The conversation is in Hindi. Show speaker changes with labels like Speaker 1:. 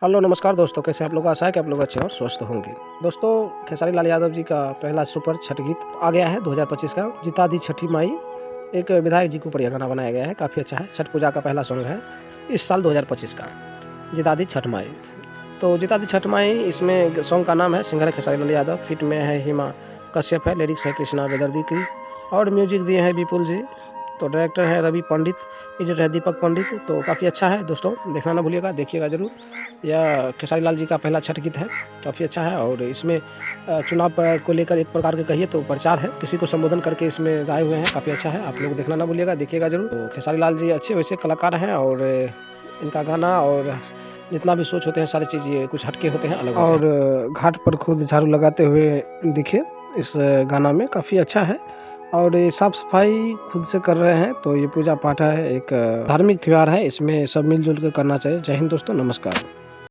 Speaker 1: हेलो नमस्कार दोस्तों, कैसे आप लोग? आशा है कि आप लोग अच्छे और स्वस्थ होंगे। दोस्तों, खेसारी लाल यादव जी का पहला सुपर छठ गीत आ गया है 2025 का, जिता दी छठी माई। एक विधायक जी के ऊपर यह गाना बनाया गया है, काफ़ी अच्छा है। छठ पूजा का पहला सॉन्ग है इस साल 2025 का, जिता दी छठ माई। तो जिता दी छठ माई, इसमें सॉन्ग का नाम है, सिंगर है खेसारी लाल यादव, फिट में है हिमा कश्यप है, लिरिक्स है कृष्णा बेदर्दी की और म्यूजिक दिए हैं विपुल जी। तो डायरेक्टर है रवि पंडित, एडिटर है दीपक पंडित। तो काफ़ी अच्छा है दोस्तों, देखना ना भूलिएगा, देखिएगा ज़रूर। यह खेसारी लाल जी का पहला छठ गीत है, काफ़ी अच्छा है। और इसमें चुनाव को लेकर एक प्रकार के कहिए तो प्रचार है, किसी को संबोधन करके इसमें गाए हुए हैं, काफ़ी अच्छा है। आप लोग देखना ना भूलिएगा, देखिएगा ज़रूर। तो खेसारी लाल जी अच्छे वैसे कलाकार हैं और इनका गाना और जितना भी सोच होते हैं सारी चीज़ ये कुछ हटके होते हैं, अलग होते हैं। और घाट पर खुद झाड़ू लगाते हुए दिखे इस गाना में, काफ़ी अच्छा है। और ये साफ़ सफाई खुद से कर रहे हैं, तो ये पूजा पाठ है, एक धार्मिक त्यौहार है, इसमें सब मिलजुल कर करना चाहिए। जय हिंद दोस्तों, नमस्कार।